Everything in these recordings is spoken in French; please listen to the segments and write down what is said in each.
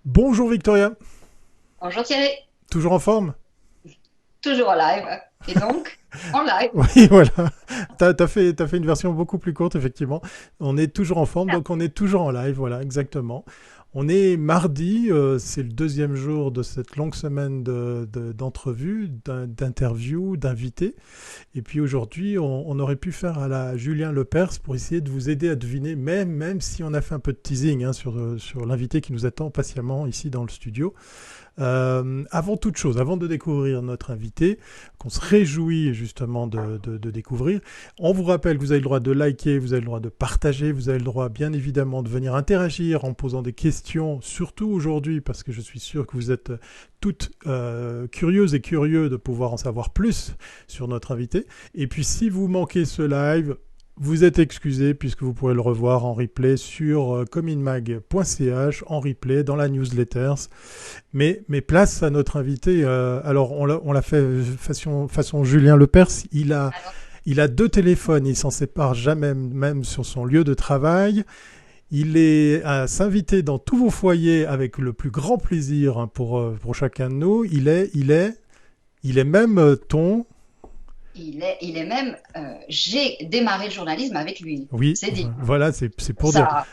Bonjour Victoria, Bonjour Thierry, toujours en forme? toujours en live. Et donc, en live. Oui, voilà. T'as fait une version beaucoup plus courte, effectivement. On est toujours en forme, Ah, donc on est toujours en live, voilà, exactement. On est mardi, c'est le deuxième jour de cette longue semaine d'entrevues, d'interviews, d'invités. Et puis aujourd'hui, on aurait pu faire à la Julien Lepers pour essayer de vous aider à deviner, même si on a fait un peu de teasing hein, sur l'invité qui nous attend patiemment ici dans le studio. Avant toute chose, avant de découvrir notre invité, qu'on se réjouit justement de découvrir, on vous rappelle que vous avez le droit de liker, vous avez le droit de partager, vous avez le droit bien évidemment de venir interagir en posant des questions, surtout aujourd'hui parce que je suis sûr que vous êtes toutes curieuses et curieux de pouvoir en savoir plus sur notre invité. Et puis si vous manquez ce live, vous êtes excusé puisque vous pourrez le revoir en replay sur cominmag.ch, en replay dans la newsletter. Mais place à notre invité. Alors, on l'a fait façon Julien Lepers. alors, Il a deux téléphones. Il s'en sépare jamais, même sur son lieu de travail. Il est à s'inviter dans tous vos foyers avec le plus grand plaisir hein, pour chacun de nous. Il est même ton. il est même. J'ai démarré le journalisme avec lui. Oui, C'est dit. voilà, c'est pour dire. Ça,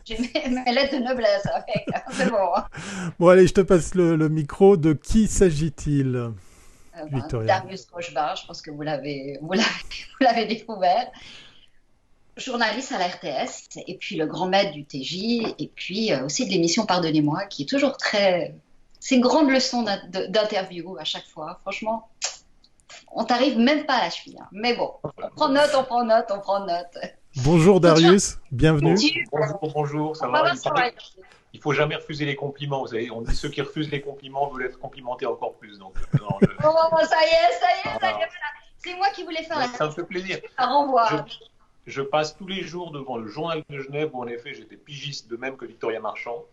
j'ai mes lettres de noblesse avec. C'est bon. Hein. Bon, allez, je te passe le micro. De qui s'agit-il, Victoria? Darius Rochbar, je pense que vous l'avez découvert. Journaliste à la RTS, et puis le grand maître du TJ, et puis aussi de l'émission Pardonnez-moi, qui est toujours très. C'est une grande leçon d'interview à chaque fois. Franchement, on t'arrive même pas à la cheville. Hein. Mais bon, on prend note, on prend note, on prend note. Bonjour Donc, tu Darius, bienvenue. Bonjour, bonjour, ça on va va? voir si on va y Il faut jamais refuser les compliments. Vous savez, on dit ceux qui refusent les compliments veulent être complimentés encore plus. Donc, non, Oh, ça y est, ça y est, ça y est. voilà. C'est moi qui voulais faire la Ça me fait plaisir. ça Je, renvoie. je passe tous les jours devant le journal de Genève où en effet j'étais pigiste de même que Victoria Marchand.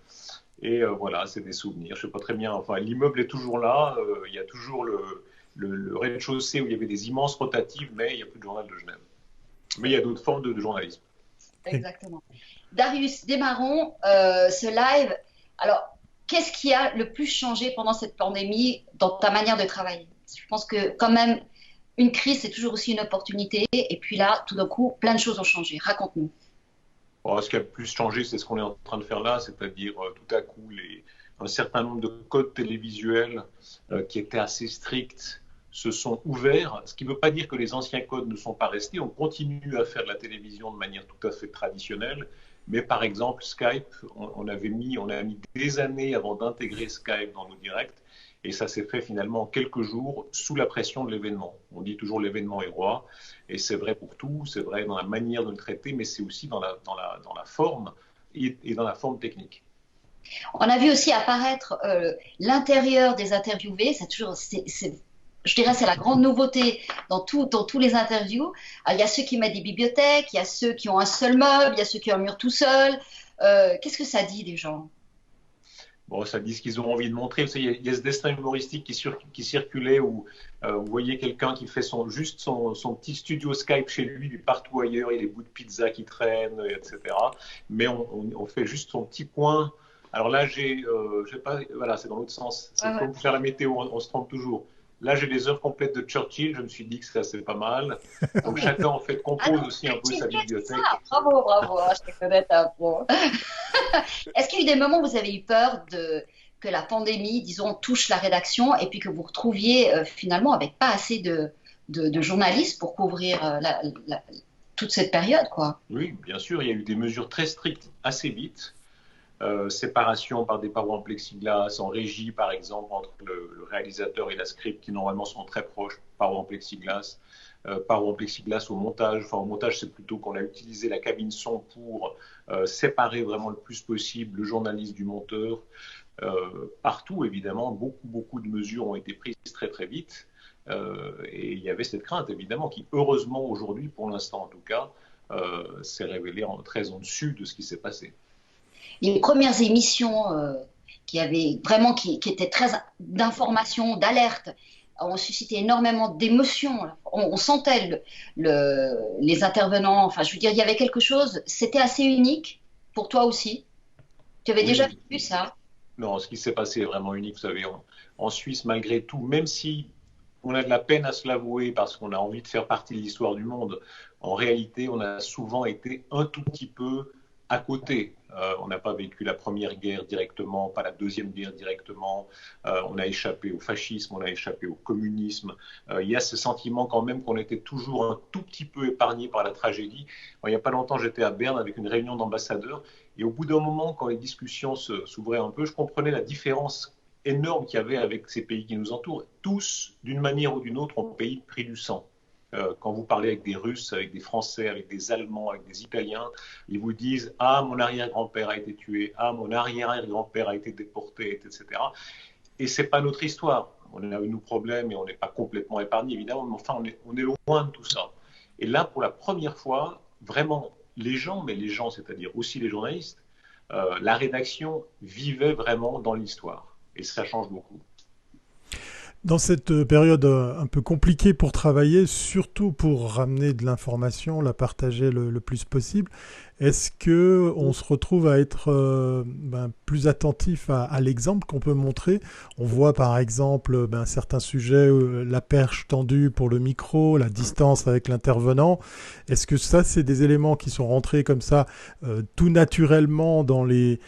Et voilà, c'est des souvenirs. Je sais pas très bien. Enfin, l'immeuble est toujours là. Il y a toujours le rez-de-chaussée où il y avait des immenses rotatives, mais il n'y a plus de journal de Genève. Mais il y a d'autres formes de journalisme. Exactement. Darius, démarrons ce live. Alors, qu'est-ce qui a le plus changé pendant cette pandémie dans ta manière de travailler? Je pense que quand même, une crise, c'est toujours aussi une opportunité. Et puis là, tout d'un coup, plein de choses ont changé. Raconte-nous. Bon, ce qui a le plus changé, c'est ce qu'on est en train de faire là, c'est-à-dire tout à coup un certain nombre de codes télévisuels qui étaient assez stricts se sont ouverts, ce qui ne veut pas dire que les anciens codes ne sont pas restés. On continue à faire de la télévision de manière tout à fait traditionnelle, mais par exemple Skype, on a mis des années avant d'intégrer Skype dans nos directs, et ça s'est fait finalement en quelques jours sous la pression de l'événement. On dit toujours l'événement est roi, et c'est vrai pour tout, c'est vrai dans la manière de le traiter, mais c'est aussi dans la forme et dans la forme technique. On a vu aussi apparaître l'intérieur des interviewés. C'est toujours, je dirais, c'est la grande nouveauté dans tous les interviews. Alors, il y a ceux qui mettent des bibliothèques, il y a ceux qui ont un seul meuble, il y a ceux qui ont un mur tout seul. Qu'est-ce que ça dit des gens? Bon, ça dit ce qu'ils ont envie de montrer. Vous savez, il y a ce destin humoristique qui circulait où vous voyez quelqu'un qui fait son petit studio Skype chez lui, du partout ailleurs, il y a des bouts de pizza qui traînent, etc. Mais on fait juste son petit coin. Alors là, je sais pas, voilà, c'est dans l'autre sens. Ouais, C'est ouais. comme pour faire la météo, on se trompe toujours. Là, j'ai les heures complètes de Churchill. Je me suis dit que ça, c'est pas mal. Donc chacun, en fait, Ah compose non, aussi un peu sa c'est ça. bibliothèque. Bravo, bravo. Ah, je te connais, t'es un pro. Est-ce qu'il y a eu des moments où vous avez eu peur que la pandémie, disons, touche la rédaction et puis que vous retrouviez finalement avec pas assez de journalistes pour couvrir toute cette période, quoi? Oui, bien sûr, il y a eu des mesures très strictes assez vite. Séparation par des parois en plexiglas, en régie par exemple entre le réalisateur et la script qui normalement sont très proches, parois en plexiglas, parois en plexiglas au montage. Enfin, au montage, c'est plutôt qu'on a utilisé la cabine son pour séparer vraiment le plus possible le journaliste du monteur. Partout, évidemment, beaucoup de mesures ont été prises très très vite. Et il y avait cette crainte, évidemment, qui heureusement aujourd'hui, pour l'instant en tout cas, s'est révélée très en dessus de ce qui s'est passé. Les premières émissions qui étaient très d'information, d'alerte, ont suscité énormément d'émotions. On sentait les intervenants. Enfin, je veux dire, il y avait quelque chose. C'était assez unique pour toi aussi. Tu avais déjà Oui, vu ça? Non, ce qui s'est passé est vraiment unique. Vous savez, en Suisse, malgré tout, même si on a de la peine à se l'avouer parce qu'on a envie de faire partie de l'histoire du monde, en réalité, on a souvent été un tout petit peu à côté. On n'a pas vécu la première guerre directement, pas la deuxième guerre directement. On a échappé au fascisme, on a échappé au communisme. Il y a ce sentiment quand même qu'on était toujours un tout petit peu épargné par la tragédie. Il n'y a pas longtemps, j'étais à Berne avec une réunion d'ambassadeurs. Et au bout d'un moment, quand les discussions s'ouvraient un peu, je comprenais la différence énorme qu'il y avait avec ces pays qui nous entourent. Tous, d'une manière ou d'une autre, ont pris du sang. Quand vous parlez avec des Russes, avec des Français, avec des Allemands, avec des Italiens, ils vous disent « Ah, mon arrière-grand-père a été tué. Ah, mon arrière-grand-père a été déporté, etc. » Et ce n'est pas notre histoire. On a eu nos problèmes et on n'est pas complètement épargnés, évidemment, mais enfin, on est loin de tout ça. Et là, pour la première fois, vraiment, les gens, c'est-à-dire aussi les journalistes, la rédaction vivait vraiment dans l'histoire. Et ça change beaucoup. Dans cette période un peu compliquée pour travailler, surtout pour ramener de l'information, la partager le plus possible, est-ce que on se retrouve à être plus attentif à l'exemple qu'on peut montrer? On voit par exemple certains sujets, la perche tendue pour le micro, la distance avec l'intervenant. Est-ce que ça, c'est des éléments qui sont rentrés comme ça tout naturellement dans les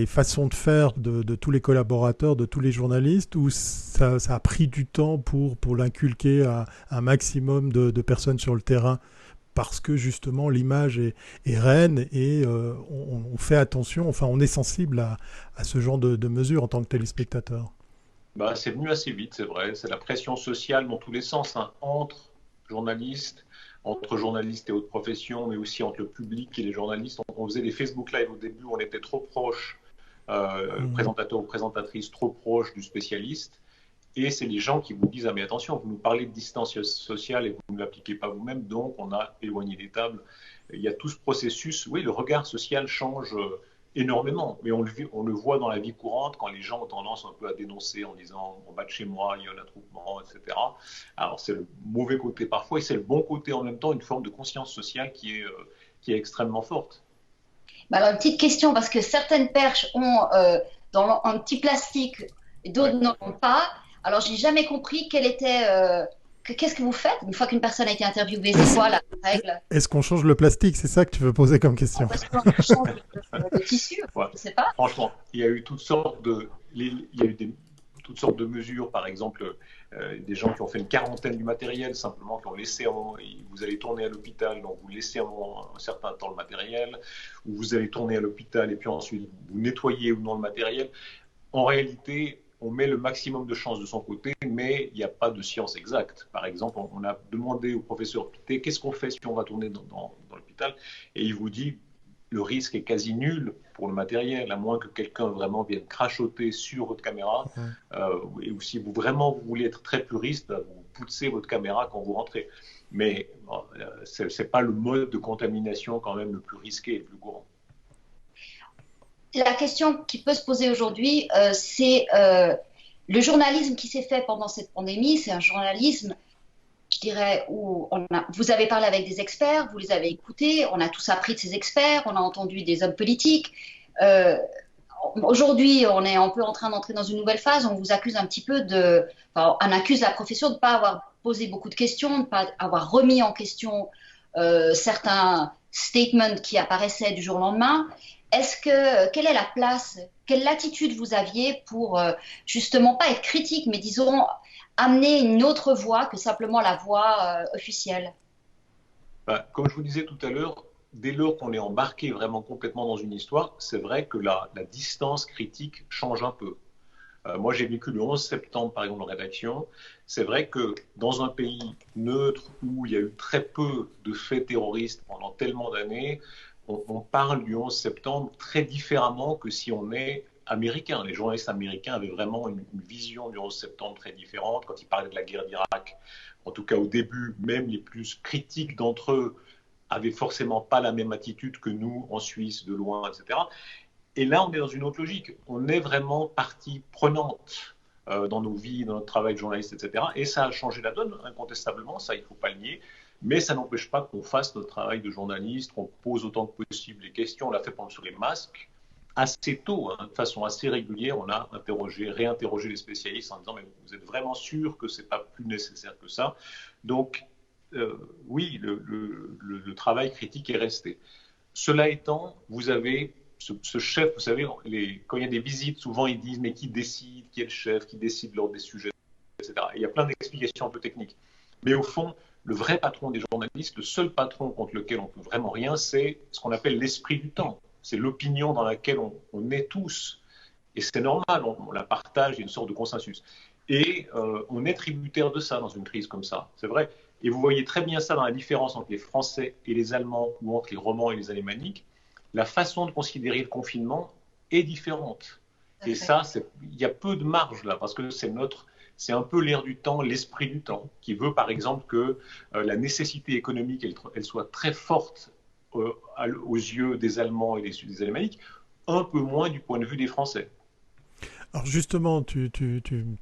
façons de faire de tous les collaborateurs, de tous les journalistes, ou ça a pris du temps pour l'inculquer à un maximum de personnes sur le terrain? Parce que justement l'image est reine et on fait attention, enfin on est sensible à ce genre de mesures en tant que téléspectateur. C'est venu assez vite, c'est vrai. C'est la pression sociale dans tous les sens, hein, entre journalistes et autres professions, mais aussi entre le public et les journalistes. On faisait des Facebook Live au début, on était trop proches, présentateurs ou présentatrices trop proches du spécialiste. Et c'est les gens qui vous disent « Ah mais attention, vous nous parlez de distance sociale et vous ne l'appliquez pas vous-même, donc on a éloigné des tables. » Il y a tout ce processus. Oui, le regard social change énormément, mais on le voit dans la vie courante quand les gens ont tendance un peu à dénoncer en disant « En bas de chez moi, il y a un attroupement, etc. » Alors c'est le mauvais côté parfois et c'est le bon côté en même temps, une forme de conscience sociale qui est extrêmement forte. Alors, une petite question, parce que certaines perches ont dans un petit plastique et d'autres n'en ont pas. Alors, je n'ai jamais compris qu'est-ce que vous faites une fois qu'une personne a été interviewée? C'est quoi la règle? Est-ce qu'on change le plastique? C'est ça que tu veux poser comme question? Est-ce qu'on change le tissu? Je ne sais pas. Franchement, il y a eu toutes sortes de mesures. Par exemple, des gens qui ont fait une quarantaine du matériel, simplement qui ont laissé vous allez tourner à l'hôpital, donc vous laissez un certain temps le matériel, ou vous allez tourner à l'hôpital et puis ensuite vous nettoyez ou non le matériel. En réalité, on met le maximum de chances de son côté, mais il n'y a pas de science exacte. Par exemple, on a demandé au professeur Pité, qu'est-ce qu'on fait si on va tourner dans l'hôpital? Et il vous dit, le risque est quasi nul pour le matériel, à moins que quelqu'un vraiment vienne crachoter sur votre caméra. Ou si vous voulez être très puriste, vous poussez votre caméra quand vous rentrez. Mais ce n'est pas le mode de contamination quand même le plus risqué et le plus courant. La question qui peut se poser aujourd'hui, c'est le journalisme qui s'est fait pendant cette pandémie. C'est un journalisme, je dirais, où vous avez parlé avec des experts, vous les avez écoutés, on a tous appris de ces experts, on a entendu des hommes politiques. Aujourd'hui, on est un peu en train d'entrer dans une nouvelle phase. On vous accuse un petit peu on accuse la profession de ne pas avoir posé beaucoup de questions, de ne pas avoir remis en question certains statements qui apparaissaient du jour au lendemain. Quelle est la place, quelle latitude vous aviez pour justement pas être critique, mais disons amener une autre voix que simplement la voix officielle? Comme je vous disais tout à l'heure, dès lors qu'on est embarqué vraiment complètement dans une histoire, c'est vrai que la distance critique change un peu. Moi, j'ai vécu le 11 septembre, par exemple, en rédaction. C'est vrai que dans un pays neutre où il y a eu très peu de faits terroristes pendant tellement d'années, on parle du 11 septembre très différemment que si on est américain. Les journalistes américains avaient vraiment une vision du 11 septembre très différente. Quand ils parlaient de la guerre d'Irak, en tout cas au début, même les plus critiques d'entre eux avaient forcément pas la même attitude que nous en Suisse, de loin, etc. Et là, on est dans une autre logique. On est vraiment partie prenante dans nos vies, dans notre travail de journaliste, etc. Et ça a changé la donne, incontestablement, ça, il ne faut pas le nier. Mais ça n'empêche pas qu'on fasse notre travail de journaliste, qu'on pose autant que possible les questions. On l'a fait pendant sur les masques. assez tôt, hein, de façon assez régulière, on a réinterrogé les spécialistes en disant mais vous êtes vraiment sûr que c'est pas plus nécessaire que ça? Donc oui, le travail critique est resté. Cela étant, vous avez ce chef, vous savez, quand il y a des visites, souvent ils disent mais qui décide, qui est le chef, qui décide lors des sujets, etc. Et il y a plein d'explications un peu techniques. Mais au fond, le vrai patron des journalistes, le seul patron contre lequel on ne peut vraiment rien, c'est ce qu'on appelle l'esprit du temps. C'est l'opinion dans laquelle on est tous. Et c'est normal, on la partage, il y a une sorte de consensus. Et on est tributaire de ça dans une crise comme ça, c'est vrai. Et vous voyez très bien ça dans la différence entre les Français et les Allemands ou entre les Romands et les Alémaniques. La façon de considérer le confinement est différente. Et ça, il y a peu de marge là, parce que c'est un peu l'air du temps, l'esprit du temps, qui veut par exemple que la nécessité économique, elle soit très forte aux yeux des Allemands et des Alémaniques, un peu moins du point de vue des Français. Alors justement, tu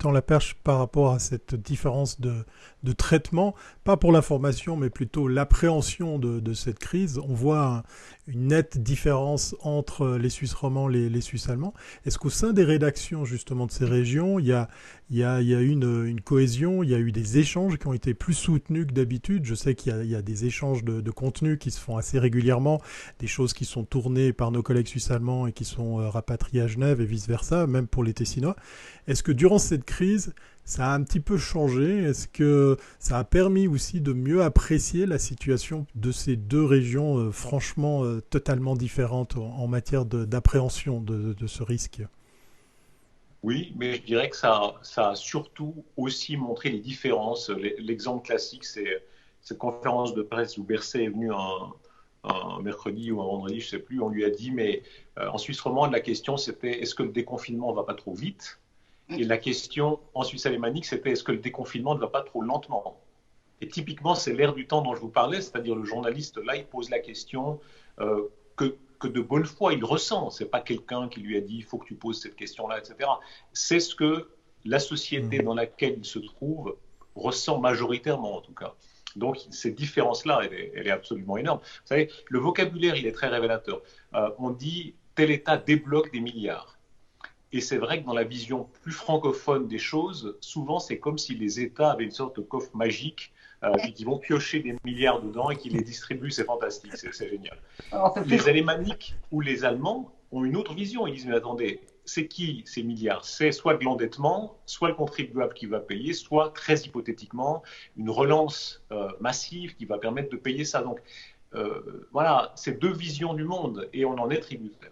tends la perche par rapport à cette différence de traitement, pas pour l'information, mais plutôt l'appréhension de cette crise. On voit une nette différence entre les Suisses romands et les Suisses allemands. Est-ce qu'au sein des rédactions justement de ces régions, il y a eu une cohésion, il y a eu des échanges qui ont été plus soutenus que d'habitude? Je sais qu'il y a des échanges de contenu qui se font assez régulièrement, des choses qui sont tournées par nos collègues suisses allemands et qui sont rapatriées à Genève et vice-versa, même pour les Tessinois. Est-ce que durant cette crise, ça a un petit peu changé? Est-ce que ça a permis aussi de mieux apprécier la situation de ces deux régions franchement totalement différentes en matière d'appréhension de ce risque? Oui, mais je dirais que ça a surtout aussi montré les différences. L'exemple classique, c'est cette conférence de presse où Berset est venu un mercredi ou un vendredi, je ne sais plus, on lui a dit, mais en Suisse romande, la question c'était est-ce que le déconfinement ne va pas trop vite? Et la question en Suisse alémanique, c'était est-ce que le déconfinement ne va pas trop lentement? Et typiquement, c'est l'air du temps dont je vous parlais, c'est-à-dire le journaliste, là, il pose la question que de bonne foi, il ressent. Ce n'est pas quelqu'un qui lui a dit il faut que tu poses cette question-là, etc. C'est ce que la société dans laquelle il se trouve ressent majoritairement, en tout cas. Donc, cette différence-là, elle est absolument énorme. Vous savez, le vocabulaire, il est très révélateur. On dit tel État débloque des milliards. Et c'est vrai que dans la vision plus francophone des choses, souvent, c'est comme si les États avaient une sorte de coffre magique et qui vont piocher des milliards dedans et qui les distribuent. C'est fantastique, c'est génial. Les Alémaniques ou les Allemands ont une autre vision. Ils disent, mais attendez, c'est qui ces milliards? C'est soit de l'endettement, soit le contribuable qui va payer, soit très hypothétiquement une relance massive qui va permettre de payer ça. Donc voilà, c'est deux visions du monde et on en est tributaire.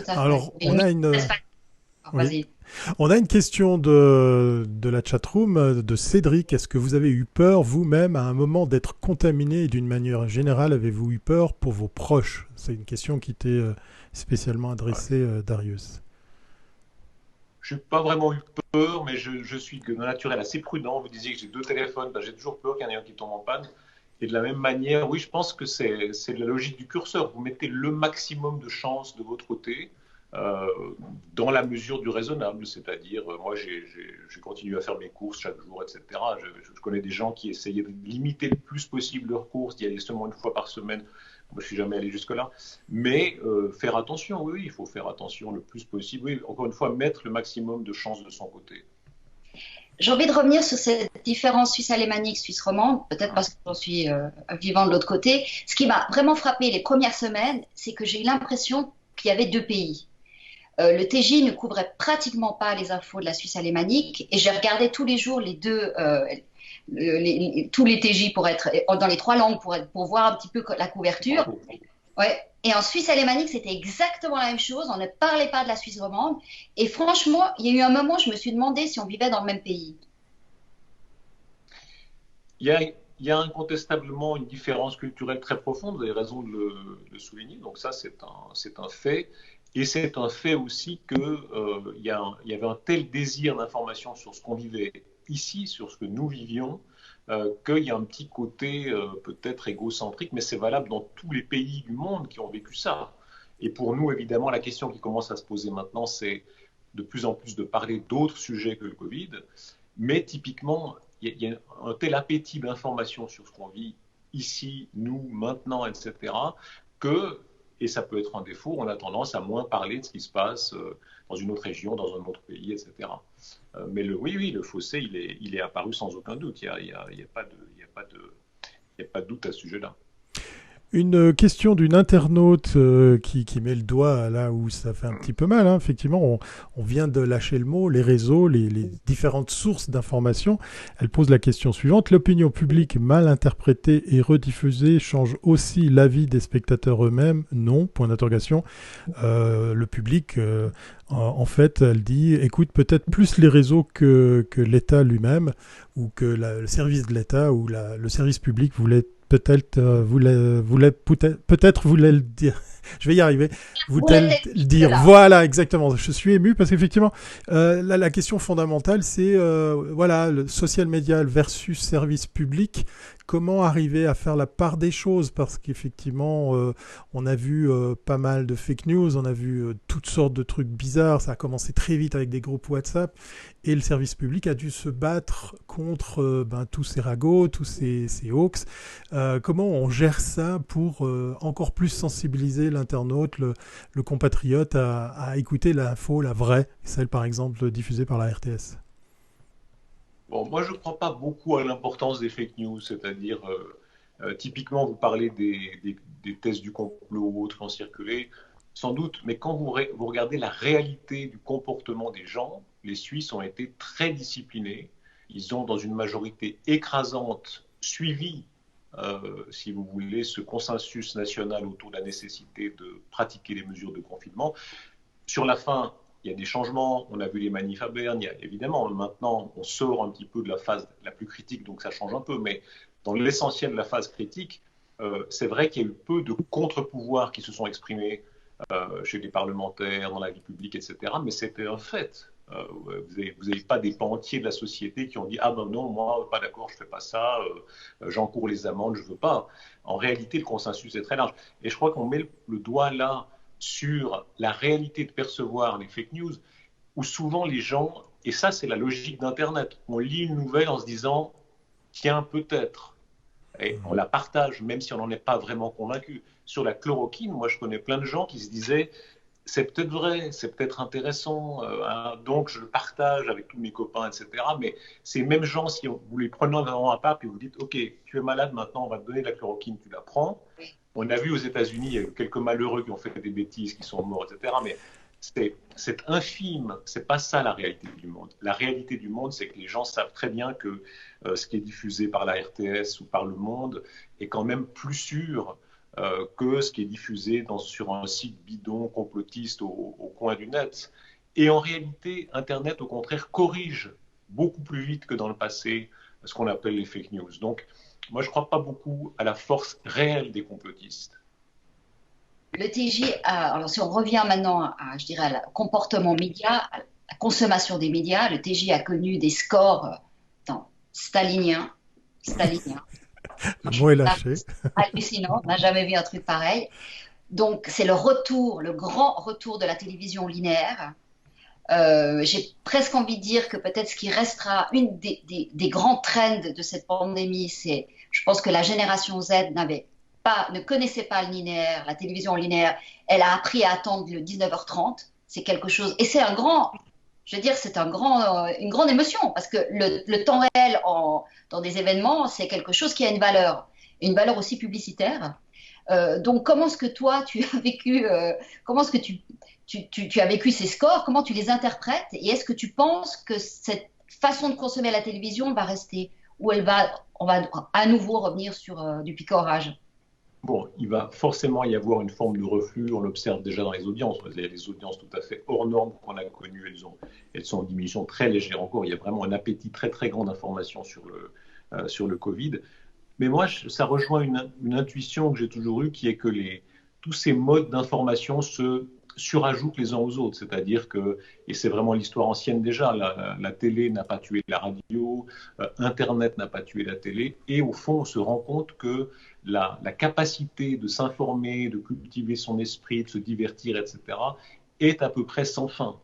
Alors, on a une... Oui. On a une question de la chatroom de Cédric. Est-ce que vous avez eu peur vous-même à un moment d'être contaminé et d'une manière générale, avez-vous eu peur pour vos proches? C'est une question qui t'est spécialement adressée, Darius. Je n'ai pas vraiment eu peur, mais je suis de naturel assez prudent. Vous disiez que j'ai deux téléphones, ben, j'ai toujours peur qu'il y en ait un qui tombe en panne. Et de la même manière, oui, je pense que c'est la logique du curseur. Vous mettez le maximum de chances de votre côté. Dans la mesure du raisonnable, c'est-à-dire moi j'ai continué à faire mes courses chaque jour, etc. Je connais des gens qui essayaient de limiter le plus possible leurs courses, d'y aller seulement une fois par semaine. Moi je suis jamais allé jusque-là, mais faire attention, oui, il faut faire attention le plus possible. Oui, encore une fois, mettre le maximum de chances de son côté. J'ai envie de revenir sur cette différence suisse-alémanique, suisse-romande, peut-être parce que j'en suis vivant de l'autre côté. Ce qui m'a vraiment frappé les premières semaines, c'est que j'ai eu l'impression qu'il y avait deux pays. Le TJ ne couvrait pratiquement pas les infos de la Suisse alémanique et j'ai regardé tous les jours tous les TJ pour être dans les trois langues pour voir un petit peu la couverture. Ouais. Et en Suisse alémanique, c'était exactement la même chose. On ne parlait pas de la Suisse romande. Et franchement, il y a eu un moment où je me suis demandé si on vivait dans le même pays. Il y a incontestablement une différence culturelle très profonde. Vous avez raison de le souligner. Donc ça, c'est un fait. Et c'est un fait aussi qu'il y avait un tel désir d'information sur ce qu'on vivait ici, sur ce que nous vivions, qu'il y a un petit côté peut-être égocentrique, mais c'est valable dans tous les pays du monde qui ont vécu ça. Et pour nous, évidemment, la question qui commence à se poser maintenant, c'est de plus en plus de parler d'autres sujets que le Covid. Mais typiquement, il y a un tel appétit d'information sur ce qu'on vit ici, nous, maintenant, etc., que et ça peut être un défaut. On a tendance à moins parler de ce qui se passe dans une autre région, dans un autre pays, etc. Mais oui, le fossé, il est apparu sans aucun doute. Il n'y a pas de doute à ce sujet-là. Une question d'une internaute qui met le doigt là où ça fait un petit peu mal. Hein. Effectivement, on vient de lâcher le mot, les réseaux, les différentes sources d'informations. Elle pose la question suivante. L'opinion publique mal interprétée et rediffusée change aussi l'avis des spectateurs eux-mêmes? Non, point d'interrogation. Le public, en fait, elle dit, écoute peut-être plus les réseaux que l'État lui-même, ou que le service de l'État ou le service public peut-être voulait le dire. Je vais y arriver. Voulait le dire. Voilà, exactement. Je suis ému parce qu'effectivement, la question fondamentale, c'est voilà, le social media versus service public. Comment arriver à faire la part des choses? Parce qu'effectivement, on a vu pas mal de fake news, on a vu toutes sortes de trucs bizarres. Ça a commencé très vite avec des groupes WhatsApp. Et le service public a dû se battre contre tous ces ragots, tous ces hoax. Comment on gère ça pour encore plus sensibiliser l'internaute, le compatriote à écouter l'info, la vraie, celle par exemple diffusée par la RTS? Bon, moi, je ne crois pas beaucoup à l'importance des fake news, c'est-à-dire, typiquement, vous parlez des thèses du complot ou autres qui ont circulé, sans doute, mais quand vous regardez la réalité du comportement des gens, les Suisses ont été très disciplinés. Ils ont, dans une majorité écrasante, suivi, si vous voulez, ce consensus national autour de la nécessité de pratiquer les mesures de confinement. Sur la fin, il y a des changements. On a vu les manifs à Berne. Évidemment, maintenant, on sort un petit peu de la phase la plus critique, donc ça change un peu. Mais dans l'essentiel de la phase critique, c'est vrai qu'il y a eu peu de contre-pouvoirs qui se sont exprimés chez les parlementaires, dans la vie publique, etc. Mais c'était un fait. Vous n'avez pas des pans entiers de la société qui ont dit « Ah ben non, moi, pas d'accord, je ne fais pas ça, j'encours les amendes, je ne veux pas ». En réalité, le consensus est très large. Et je crois qu'on met le doigt là sur la réalité de percevoir les fake news, où souvent les gens, et ça c'est la logique d'Internet, on lit une nouvelle en se disant « Tiens, peut-être ». Et on la partage, même si on n'en est pas vraiment convaincu. Sur la chloroquine, moi je connais plein de gens qui se disaient c'est peut-être vrai, c'est peut-être intéressant, donc je le partage avec tous mes copains, etc. Mais ces mêmes gens, si vous les prenez devant un part et vous dites ok, tu es malade maintenant, on va te donner de la chloroquine, tu la prends. On a vu aux États-Unis, il y a eu quelques malheureux qui ont fait des bêtises, qui sont morts, etc. Mais c'est infime, c'est pas ça la réalité du monde. La réalité du monde, c'est que les gens savent très bien que ce qui est diffusé par la RTS ou par Le Monde est quand même plus sûr que ce qui est diffusé sur un site bidon complotiste au coin du net. Et en réalité, Internet, au contraire, corrige beaucoup plus vite que dans le passé ce qu'on appelle les fake news. Donc, moi, je ne crois pas beaucoup à la force réelle des complotistes. Le TJ, alors si on revient maintenant à, je dirais, au comportement média, à la consommation des médias, le TJ a connu des scores staliniens. Le mot est lâché. Hallucinant, on n'a jamais vu un truc pareil. Donc c'est le retour, le grand retour de la télévision linéaire. J'ai presque envie de dire que peut-être ce qui restera une des grands trends de cette pandémie, c'est, je pense que la génération Z ne connaissait pas le linéaire, la télévision linéaire. Elle a appris à attendre le 19h30. C'est quelque chose, et c'est un grand, je veux dire, c'est une grande émotion parce que le temps réel dans des événements, c'est quelque chose qui a une valeur aussi publicitaire. Donc, comment est-ce que toi, tu as vécu, comment est-ce que tu as vécu ces scores, comment tu les interprètes, et est-ce que tu penses que cette façon de consommer la télévision va rester, ou on va à nouveau revenir sur du picorage? Bon, il va forcément y avoir une forme de reflux, on l'observe déjà dans les audiences. Il y a des audiences tout à fait hors normes qu'on a connues, elles sont en diminution très légère encore. Il y a vraiment un appétit très très grand d'informations sur le Covid. Mais moi, ça rejoint une intuition que j'ai toujours eue, qui est que tous ces modes d'information se surajoutent les uns aux autres. C'est-à-dire que, et c'est vraiment l'histoire ancienne déjà, la télé n'a pas tué la radio, Internet n'a pas tué la télé, et au fond, on se rend compte que la capacité de s'informer, de cultiver son esprit, de se divertir, etc., est à peu près sans fin.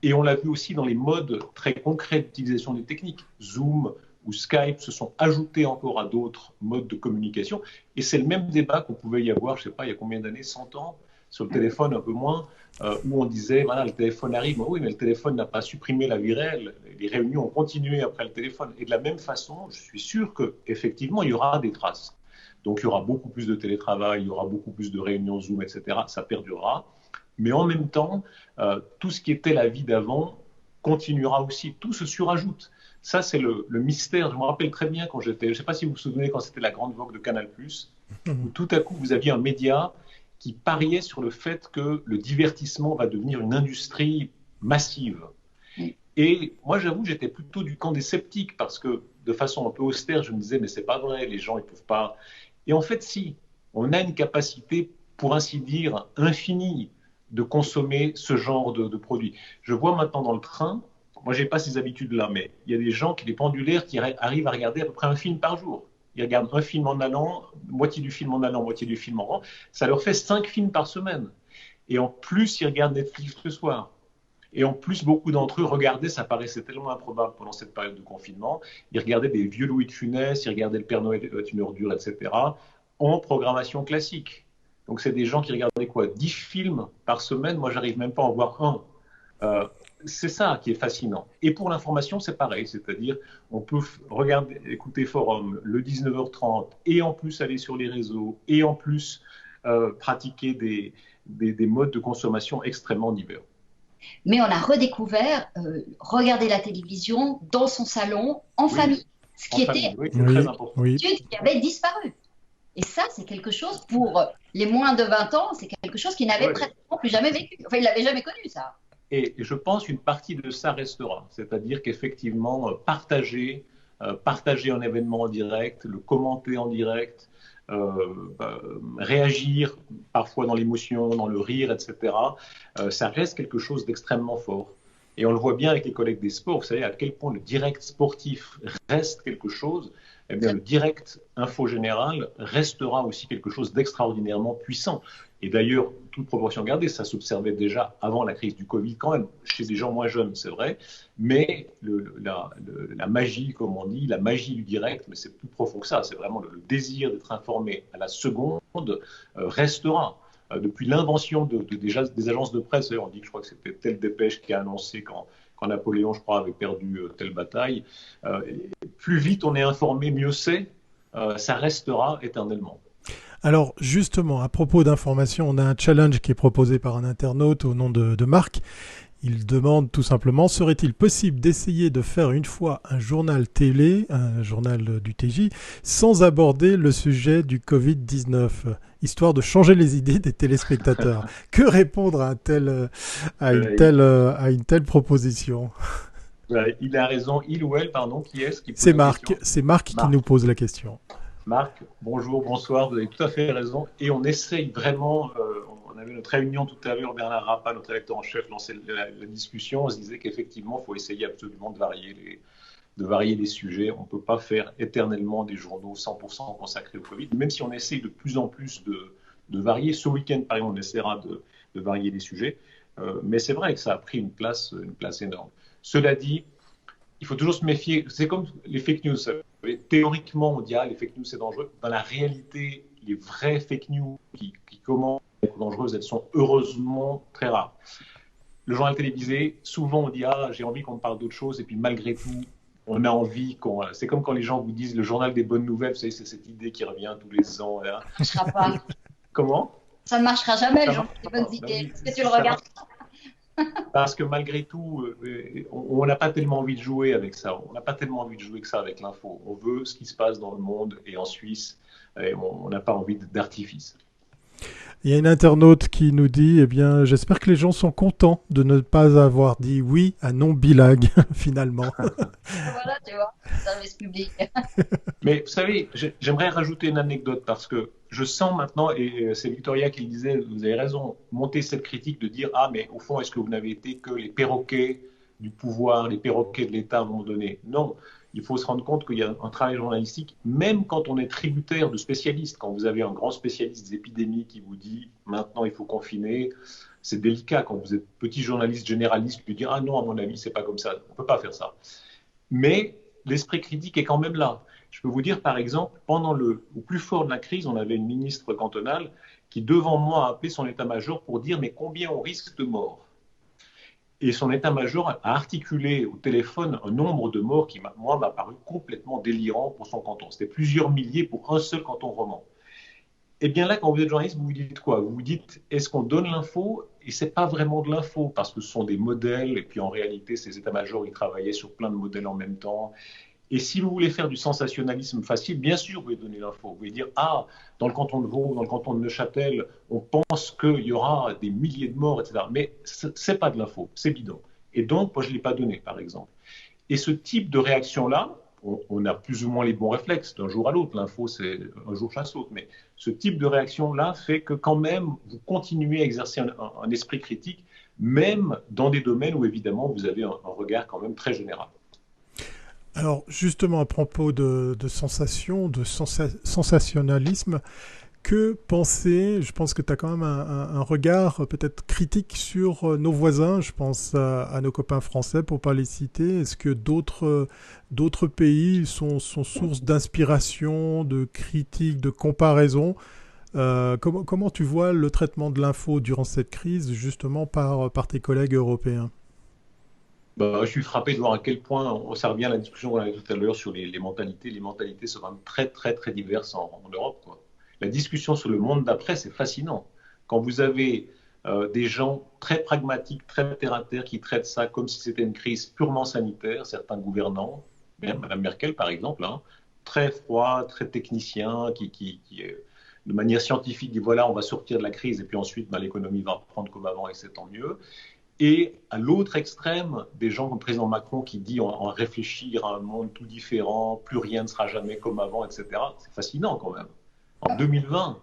Et on l'a vu aussi dans les modes très concrets d'utilisation des techniques. Zoom ou Skype se sont ajoutés encore à d'autres modes de communication. Et c'est le même débat qu'on pouvait y avoir, je ne sais pas, il y a combien d'années, 100 ans, sur le téléphone un peu moins, où on disait, voilà, le téléphone arrive, oui, mais le téléphone n'a pas supprimé la vie réelle, les réunions ont continué après le téléphone. Et de la même façon, je suis sûr qu'effectivement, il y aura des traces. Donc, il y aura beaucoup plus de télétravail, il y aura beaucoup plus de réunions Zoom, etc. Ça perdurera. Mais en même temps, tout ce qui était la vie d'avant continuera aussi. Tout se surajoute. Ça, c'est le mystère. Je me rappelle très bien quand j'étais, je ne sais pas si vous vous souvenez, quand c'était la grande vogue de Canal+, où tout à coup, vous aviez un média qui pariait sur le fait que le divertissement va devenir une industrie massive. Et moi, j'avoue, j'étais plutôt du camp des sceptiques, parce que de façon un peu austère, je me disais, mais c'est pas vrai, les gens, ils peuvent pas. Et en fait, si, on a une capacité, pour ainsi dire, infinie de consommer ce genre de produits. Je vois maintenant dans le train, moi, j'ai pas ces habitudes-là, mais il y a des gens, des pendulaires, qui arrivent à regarder à peu près un film par jour. Ils regardent un film en allant, moitié du film en allant, moitié du film en rentrant. Ça leur fait 5 films par semaine. Et en plus, ils regardent Netflix le soir. Et en plus, beaucoup d'entre eux regardaient, ça paraissait tellement improbable pendant cette période de confinement, ils regardaient des vieux Louis de Funès, ils regardaient Le Père Noël est une ordure, etc., en programmation classique. Donc, c'est des gens qui regardaient quoi, 10 films par semaine. Moi, j'arrive même pas à en voir un. C'est ça qui est fascinant. Et pour l'information, c'est pareil. C'est-à-dire, on peut regarder, écouter Forum le 19h30 et en plus aller sur les réseaux et en plus pratiquer des modes de consommation extrêmement divers. Mais on a redécouvert regarder la télévision dans son salon, en famille. Ce qui était très important. Qui avait disparu. Et ça, c'est quelque chose pour les moins de 20 ans, c'est quelque chose qu'ils n'avaient pratiquement plus jamais vécu. Enfin, ils ne l'avaient jamais connu, ça. Et je pense qu'une partie de ça restera. C'est-à-dire qu'effectivement, partager un événement en direct, le commenter en direct, réagir parfois dans l'émotion, dans le rire, etc., ça reste quelque chose d'extrêmement fort. Et on le voit bien avec les collègues des sports, vous savez à quel point le direct sportif reste quelque chose. Eh bien, le direct info général restera aussi quelque chose d'extraordinairement puissant. Et d'ailleurs, toute proportion gardée, ça s'observait déjà avant la crise du Covid quand même, chez des gens moins jeunes, c'est vrai, mais la magie, comme on dit, la magie du direct, mais c'est plus profond que ça, c'est vraiment le désir d'être informé à la seconde restera. Depuis l'invention des agences de presse, on dit que je crois que c'était telle dépêche qui a annoncé quand Napoléon, je crois, avait perdu telle bataille. Plus vite on est informé, mieux c'est. Ça restera éternellement. Alors justement, à propos d'information, on a un challenge qui est proposé par un internaute au nom de Marc. Il demande tout simplement, serait-il possible d'essayer de faire une fois un journal télé, un journal du TJ, sans aborder le sujet du Covid-19, histoire de changer les idées des téléspectateurs? Que répondre à une telle proposition? Il a raison, il ou elle, pardon, qui est-ce qui pose C'est la Marc, question? c'est Marc qui nous pose la question. Marc, bonjour, bonsoir, vous avez tout à fait raison. Et on essaye vraiment, on avait notre réunion tout à l'heure, Bernard Rappa, notre rédacteur en chef, lançait la discussion. On se disait qu'effectivement, il faut essayer absolument de varier les sujets. On ne peut pas faire éternellement des journaux 100% consacrés au Covid, même si on essaye de plus en plus de varier. Ce week-end, par exemple, on essaiera de varier les sujets. Mais c'est vrai que ça a pris une place énorme. Cela dit, il faut toujours se méfier. C'est comme les fake news. Théoriquement, on dit les fake news c'est dangereux. Dans la réalité, les vraies fake news qui commencent à être dangereuses, elles sont heureusement très rares. Le journal télévisé, souvent on dit j'ai envie qu'on me parle d'autre chose, et puis malgré tout, on a envie qu'on. C'est comme quand les gens vous disent le journal des bonnes nouvelles. Vous savez, c'est cette idée qui revient tous les ans. Là. Ça ne marchera pas. Comment? Ça ne marchera jamais, le journal des bonnes idées. Est-ce que tu le regardes? Parce que malgré tout, on n'a pas tellement envie de jouer avec ça. On n'a pas tellement envie de jouer que ça avec l'info. On veut ce qui se passe dans le monde et en Suisse. Et on n'a pas envie d'artifice. Il y a une internaute qui nous dit, eh bien, j'espère que les gens sont contents de ne pas avoir dit oui à non-bilag, finalement. Voilà, tu vois, service public. Mais vous savez, j'aimerais rajouter une anecdote parce que je sens maintenant, et c'est Victoria qui le disait, vous avez raison, monter cette critique de dire mais au fond, est-ce que vous n'avez été que les perroquets du pouvoir, les perroquets de l'État à un moment donné? Non, il faut se rendre compte qu'il y a un travail journalistique, même quand on est tributaire de spécialistes. Quand vous avez un grand spécialiste des épidémies qui vous dit maintenant il faut confiner, c'est délicat. Quand vous êtes petit journaliste généraliste, lui dire non, à mon avis, c'est pas comme ça, on ne peut pas faire ça. Mais l'esprit critique est quand même là. Je peux vous dire, par exemple, au plus fort de la crise, on avait une ministre cantonale qui devant moi a appelé son état-major pour dire mais combien on risque de morts. Et son état-major a articulé au téléphone un nombre de morts qui, moi, m'a paru complètement délirant pour son canton. C'était plusieurs milliers pour un seul canton roman. Et bien là, quand vous êtes journaliste, vous vous dites quoi? Vous vous dites, est-ce qu'on donne l'info? Et c'est pas vraiment de l'info, parce que ce sont des modèles, et puis en réalité, ces états-majors, ils travaillaient sur plein de modèles en même temps. Et si vous voulez faire du sensationnalisme facile, bien sûr, vous pouvez donner l'info. Vous pouvez dire, ah, dans le canton de Vaud, dans le canton de Neuchâtel, on pense qu'il y aura des milliers de morts, etc. Mais c'est pas de l'info, c'est bidon. Et donc, moi, je ne l'ai pas donné, par exemple. Et ce type de réaction-là, on a plus ou moins les bons réflexes d'un jour à l'autre. L'info, c'est un jour chasse l'autre. Mais ce type de réaction-là fait que quand même, vous continuez à exercer un esprit critique, même dans des domaines où, évidemment, vous avez un regard quand même très général. Alors, justement, à propos de sensation, de sensationnalisme, que penser? Je pense que tu as quand même un regard peut-être critique sur nos voisins. Je pense à nos copains français, pour ne pas les citer. Est-ce que d'autres pays sont source d'inspiration, de critique, de comparaison? Comment tu vois le traitement de l'info durant cette crise, justement, par tes collègues européens? Je suis frappé de voir à quel point, ça revient à la discussion qu'on avait tout à l'heure sur les mentalités. Les mentalités sont quand même très, très, très diverses en Europe, quoi. La discussion sur le monde d'après, c'est fascinant. Quand vous avez des gens très pragmatiques, très terre-à-terre, qui traitent ça comme si c'était une crise purement sanitaire, certains gouvernants, même Mme Merkel par exemple, hein, très froid, très technicien, qui de manière scientifique dit voilà, on va sortir de la crise et puis ensuite l'économie va reprendre comme avant et c'est tant mieux. Et à l'autre extrême, des gens comme le président Macron qui dit on va réfléchir à un monde tout différent, plus rien ne sera jamais comme avant, etc. C'est fascinant quand même. En 2020,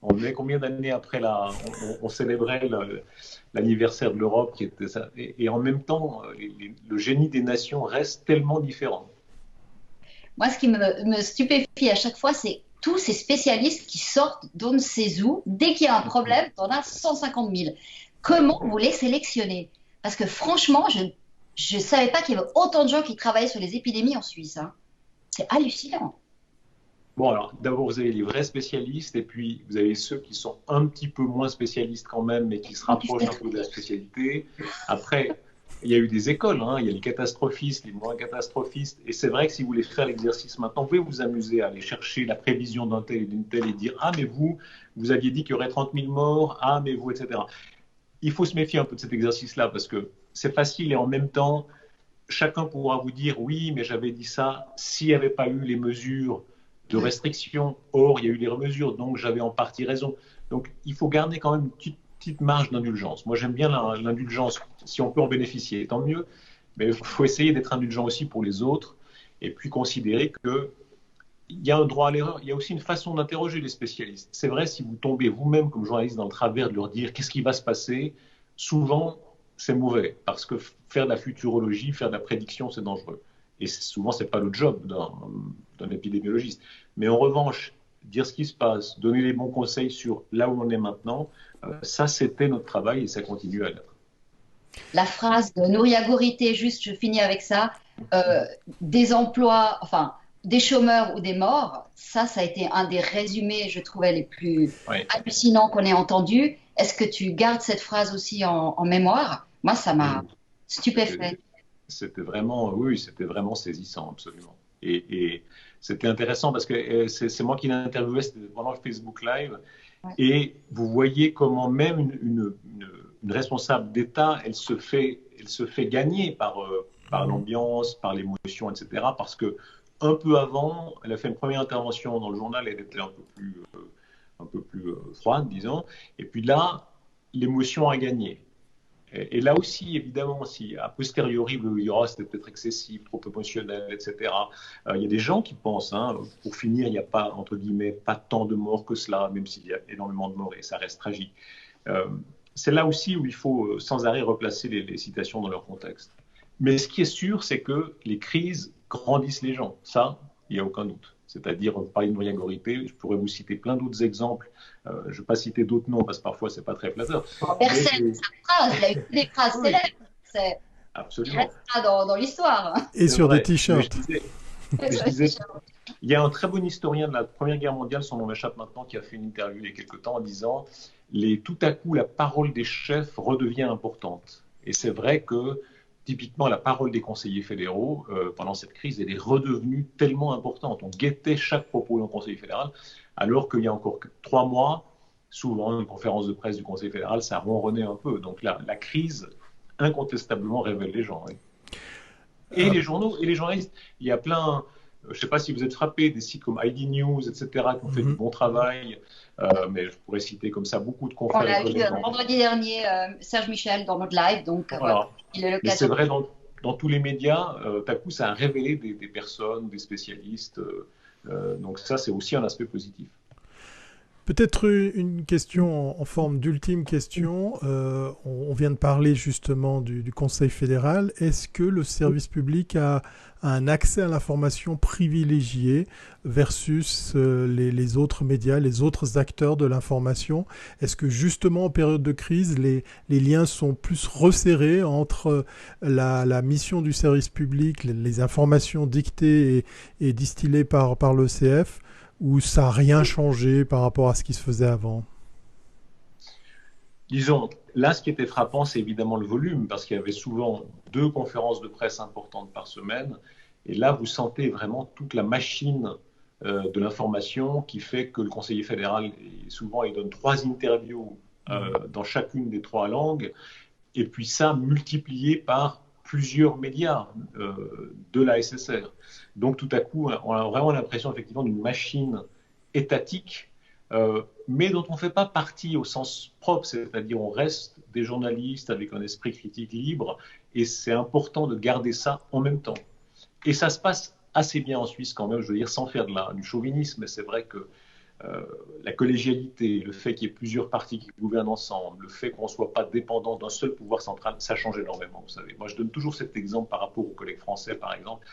on est combien d'années après on célébrait l'anniversaire de l'Europe qui était ça, et en même temps, le génie des nations reste tellement différent. Moi, ce qui me stupéfie à chaque fois, c'est tous ces spécialistes qui sortent d'on ne sait où. Dès qu'il y a un problème, on a 150 000. Comment vous les sélectionnez? Parce que franchement, je ne savais pas qu'il y avait autant de gens qui travaillaient sur les épidémies en Suisse, hein. C'est hallucinant. Bon, alors d'abord, vous avez les vrais spécialistes et puis vous avez ceux qui sont un petit peu moins spécialistes quand même, mais qui se rapprochent un peu de la spécialité. Après, il y a eu des écoles, hein. Il y a les catastrophistes, les moins catastrophistes. Et c'est vrai que si vous voulez faire l'exercice maintenant, vous pouvez vous amuser à aller chercher la prévision d'un tel et d'une telle et dire ah, mais vous aviez dit qu'il y aurait 30 000 morts, ah, mais vous, etc. Il faut se méfier un peu de cet exercice-là parce que c'est facile et en même temps, chacun pourra vous dire oui, mais j'avais dit ça s'il n'y avait pas eu les mesures de restriction. Or, il y a eu les mesures, donc j'avais en partie raison. Donc, il faut garder quand même une petite marge d'indulgence. Moi, j'aime bien l'indulgence. Si on peut en bénéficier, tant mieux. Mais il faut essayer d'être indulgent aussi pour les autres et puis considérer qu'il y a un droit à l'erreur. Il y a aussi une façon d'interroger les spécialistes. C'est vrai, si vous tombez vous-même comme journaliste dans le travers de leur dire qu'est-ce qui va se passer, souvent, c'est mauvais. Parce que faire de la futurologie, faire de la prédiction, c'est dangereux. Et souvent, ce n'est pas le job d'un épidémiologiste. Mais en revanche, dire ce qui se passe, donner les bons conseils sur là où on est maintenant, ça, c'était notre travail et ça continue à l'être. La phrase de Nouria Gourité, juste, je finis avec ça, des emplois, enfin, des chômeurs ou des morts, ça a été un des résumés, je trouvais, les plus hallucinants qu'on ait entendus. Est-ce que tu gardes cette phrase aussi en mémoire? Moi, ça m'a stupéfait. C'était vraiment saisissant, absolument. Et c'était intéressant parce que c'est moi qui l'ai interviewé, c'était pendant le Facebook Live. Ouais. Et vous voyez comment même une responsable d'État, elle se fait gagner par l'ambiance, par l'émotion, etc. Parce que un peu avant, elle a fait une première intervention dans le journal, elle était un peu plus froide, disons. Et puis là, l'émotion a gagné. Et là aussi, évidemment, si a posteriori, il y aura, c'était peut-être excessif, trop émotionnel, etc. Il y a des gens qui pensent, hein, pour finir, il n'y a pas, entre guillemets, pas tant de morts que cela, même s'il y a énormément de morts et ça reste tragique. C'est là aussi où il faut sans arrêt replacer les citations dans leur contexte. Mais ce qui est sûr, c'est que les crises grandissent les gens. Ça, il n'y a aucun doute. C'est-à-dire, on parlait de Nouria Gourité, je pourrais vous citer plein d'autres exemples. Je ne vais pas citer d'autres noms parce que parfois, ce n'est pas très flatteur. Personne, sa phrase, il a eu des phrases célèbres. Absolument. Il restera dans l'histoire. Et sur des t-shirts. Et je disais, il y a un très bon historien de la Première Guerre mondiale, son nom m'échappe maintenant, qui a fait une interview il y a quelque temps en disant tout à coup, la parole des chefs redevient importante. Et c'est vrai que, typiquement, la parole des conseillers fédéraux, pendant cette crise, elle est redevenue tellement importante. On guettait chaque propos d'un conseiller fédéral, alors qu'il y a encore 3 mois, souvent, une conférence de presse du conseil fédéral, ça ronronnait un peu. Donc la crise, incontestablement, révèle les gens. Oui. Et les journaux et les journalistes. Il y a plein, je ne sais pas si vous êtes frappés, des sites comme ID News, etc., qui ont fait du bon travail, mais je pourrais citer comme ça beaucoup de confrères. On l'a vu vendredi dernier, Serge Michel, dans notre live, donc voilà. Il est mais c'est vrai, dans tous les médias, tout à coup, ça a révélé des personnes, des spécialistes, donc ça, c'est aussi un aspect positif. Peut-être une question en forme d'ultime question. On vient de parler justement du Conseil fédéral. Est-ce que le service public a un accès à l'information privilégié versus les autres médias, les autres acteurs de l'information? Est-ce que justement en période de crise, les liens sont plus resserrés entre la mission du service public, les informations dictées et distillées par l'ECF, ou ça n'a rien changé par rapport à ce qui se faisait avant? Disons, là, ce qui était frappant, c'est évidemment le volume, parce qu'il y avait souvent 2 conférences de presse importantes par semaine. Et là, vous sentez vraiment toute la machine de l'information qui fait que le conseiller fédéral, souvent, il donne 3 interviews dans chacune des 3 langues. Et puis ça, multiplié par plusieurs médias de la SSR. Donc tout à coup, on a vraiment l'impression effectivement d'une machine étatique, mais dont on ne fait pas partie au sens propre, c'est-à-dire on reste des journalistes avec un esprit critique libre, et c'est important de garder ça en même temps. Et ça se passe assez bien en Suisse quand même, je veux dire, sans faire du chauvinisme, mais c'est vrai que la collégialité, le fait qu'il y ait plusieurs partis qui gouvernent ensemble, le fait qu'on ne soit pas dépendant d'un seul pouvoir central, ça change énormément, vous savez. Moi, je donne toujours cet exemple par rapport aux collègues français, par exemple.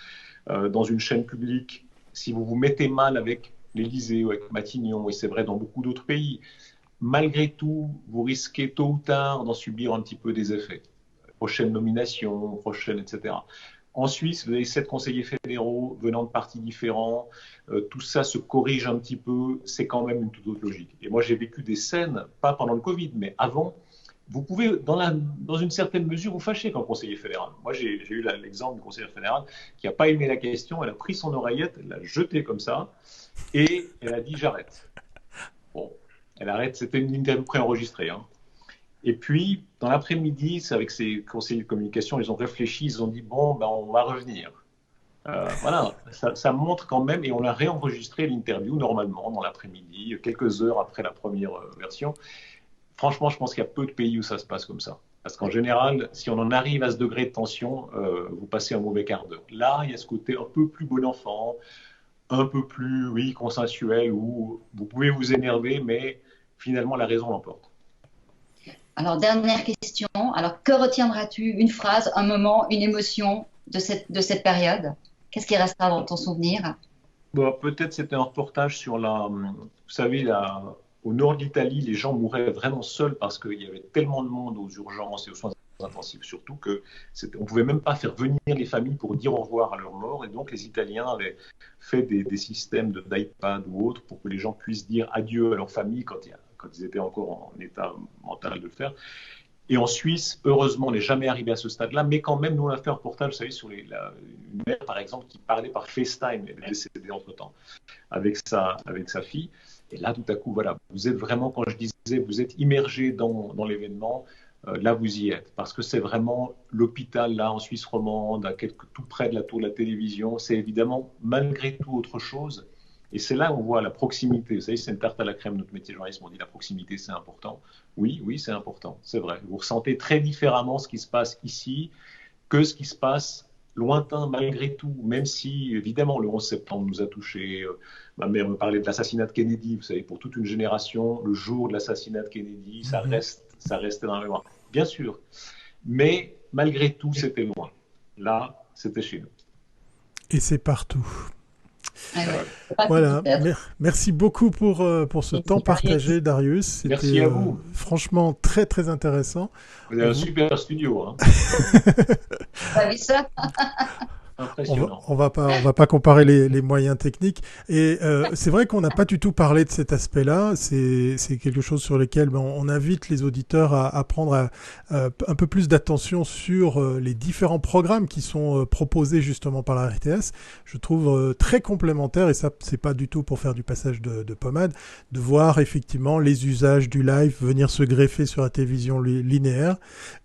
Dans une chaîne publique, si vous vous mettez mal avec l'Élysée ou avec Matignon, et c'est vrai dans beaucoup d'autres pays, malgré tout, vous risquez tôt ou tard d'en subir un petit peu des effets. Prochaine nomination, prochaine, etc. En Suisse, vous avez 7 conseillers fédéraux venant de partis différents. Tout ça se corrige un petit peu. C'est quand même une toute autre logique. Et moi, j'ai vécu des scènes, pas pendant le Covid, mais avant. Vous pouvez, dans une certaine mesure, vous fâcher comme conseiller fédéral. Moi, j'ai eu l'exemple du conseiller fédéral qui n'a pas aimé la question. Elle a pris son oreillette, elle l'a jetée comme ça, et elle a dit « j'arrête ». Bon, elle arrête. C'était une interview préenregistrée. Et puis, dans l'après-midi, c'est avec ces conseillers de communication, ils ont réfléchi, ils ont dit « bon, ben, on va revenir ». Voilà, ça montre quand même, et on a réenregistré l'interview normalement dans l'après-midi, quelques heures après la première version. Franchement, je pense qu'il y a peu de pays où ça se passe comme ça. Parce qu'en général, si on en arrive à ce degré de tension, vous passez un mauvais quart d'heure. Là, il y a ce côté un peu plus bon enfant, un peu plus, oui, consensuel, où vous pouvez vous énerver, mais finalement, la raison l'emporte. Alors, dernière question. Alors, que retiendras-tu? Une phrase, un moment, une émotion de cette période? Qu'est-ce qui restera dans ton souvenir? Bon, peut-être c'était un reportage sur vous savez, au nord d'Italie, les gens mouraient vraiment seuls parce qu'il y avait tellement de monde aux urgences et aux soins intensifs, surtout qu'on ne pouvait même pas faire venir les familles pour dire au revoir à leurs morts. Et donc, les Italiens avaient fait des systèmes d'iPad ou autres pour que les gens puissent dire adieu à leur famille quand ils étaient encore en état mental de le faire. Et en Suisse, heureusement, on n'est jamais arrivé à ce stade-là, mais quand même, nous, on a fait un reportage, vous savez, sur une mère, par exemple, qui parlait par FaceTime, elle est décédée entre-temps, avec sa fille. Et là, tout à coup, voilà, vous êtes vraiment, quand je disais, vous êtes immergé dans l'événement, là, vous y êtes. Parce que c'est vraiment l'hôpital, là, en Suisse romande, tout près de la tour de la télévision. C'est évidemment, malgré tout, autre chose. Et c'est là où on voit la proximité. Vous savez, c'est une tarte à la crème, notre métier de journaliste. On dit la proximité, c'est important. Oui, c'est important, c'est vrai. Vous ressentez très différemment ce qui se passe ici que ce qui se passe lointain malgré tout, même si, évidemment, le 11 septembre nous a touchés. Ma mère me parlait de l'assassinat de Kennedy. Vous savez, pour toute une génération, le jour de l'assassinat de Kennedy, ça reste dans la mémoire. Bien sûr. Mais malgré tout, c'était loin. Là, c'était chez nous. Et c'est partout. Ouais. Voilà, merci beaucoup pour ce temps partagé, Darius. Merci à vous. Franchement très très intéressant. Vous avez un super studio. Pas vu ça? Impressionnant. On va pas comparer les moyens techniques. Et c'est vrai qu'on n'a pas du tout parlé de cet aspect-là. C'est quelque chose sur lequel on invite les auditeurs à prendre un peu plus d'attention sur les différents programmes qui sont proposés justement par la RTS. Je trouve très complémentaire, et ça, c'est pas du tout pour faire du passage de pommade, de voir effectivement les usages du live venir se greffer sur la télévision linéaire.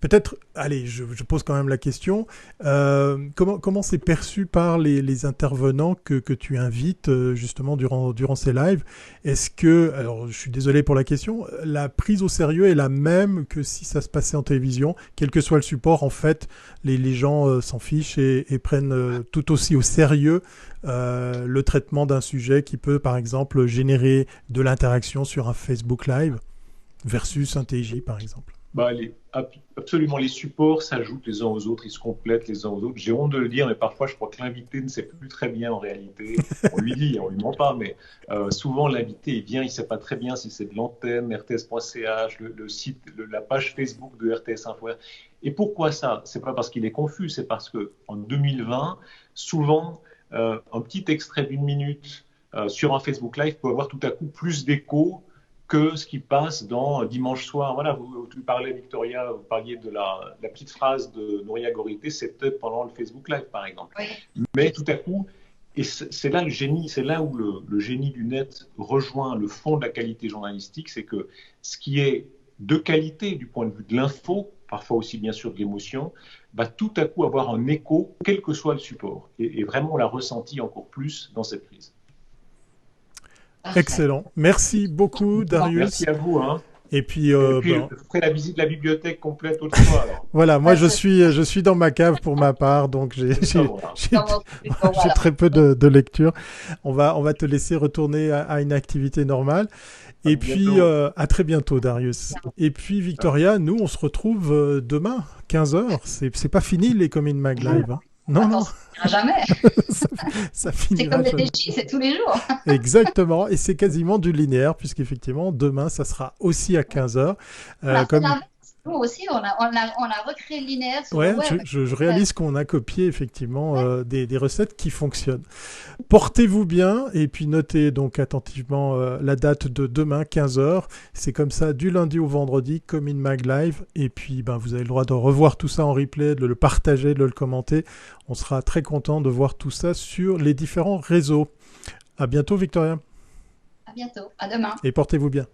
Peut-être, allez, je pose quand même la question. Comment c'est perçu par les intervenants que tu invites justement durant ces lives? Est-ce que, alors je suis désolé pour la question, la prise au sérieux est la même que si ça se passait en télévision, quel que soit le support? En fait, les gens s'en fichent et prennent tout aussi au sérieux le traitement d'un sujet qui peut par exemple générer de l'interaction sur un Facebook Live versus un TJ par exemple. Absolument, les supports s'ajoutent les uns aux autres, ils se complètent les uns aux autres. J'ai honte de le dire, mais parfois je crois que l'invité ne sait plus très bien en réalité. On lui dit, on lui ment pas, mais souvent l'invité il vient, il sait pas très bien si c'est de l'antenne, rts.ch, le site, la page Facebook de RTS Info. Et pourquoi ça? C'est pas parce qu'il est confus, c'est parce que en 2020, souvent un petit extrait d'une minute sur un Facebook Live peut avoir tout à coup plus d'écho que ce qui passe dans Dimanche soir. Voilà, tu parlais, Victoria, vous parliez de la petite phrase de Nouria Gorité, c'était pendant le Facebook Live, par exemple. Oui. Mais tout à coup, et c'est là le génie, c'est là où le génie du net rejoint le fond de la qualité journalistique, c'est que ce qui est de qualité du point de vue de l'info, parfois aussi bien sûr de l'émotion, va tout à coup avoir un écho, quel que soit le support. Et vraiment, on l'a ressenti encore plus dans cette crise. Excellent. Merci beaucoup, Darius. Merci à vous. Et puis, je ferai la visite de la bibliothèque complète autre fois. Alors. Voilà, moi je suis dans ma cave pour ma part, donc j'ai très peu de lecture. On va te laisser retourner à une activité normale. Et puis, à très bientôt, Darius. Et puis, Victoria, nous, on se retrouve demain, 15h. C'est pas fini, les Comin Mag Live. Non. Jamais. ça finira c'est comme jamais. les TJ, c'est tous les jours. Exactement. Et c'est quasiment du linéaire, puisqu'effectivement, demain, ça sera aussi à 15h. Nous aussi, on a recréé le linéaire sur le web. Je réalise qu'on a copié effectivement des recettes qui fonctionnent. Portez-vous bien et puis notez donc attentivement la date de demain, 15h. C'est comme ça du lundi au vendredi, Comin Mag Live. Et puis vous avez le droit de revoir tout ça en replay, de le partager, de le commenter. On sera très content de voir tout ça sur les différents réseaux. À bientôt, Victoria. À bientôt. À demain. Et portez-vous bien.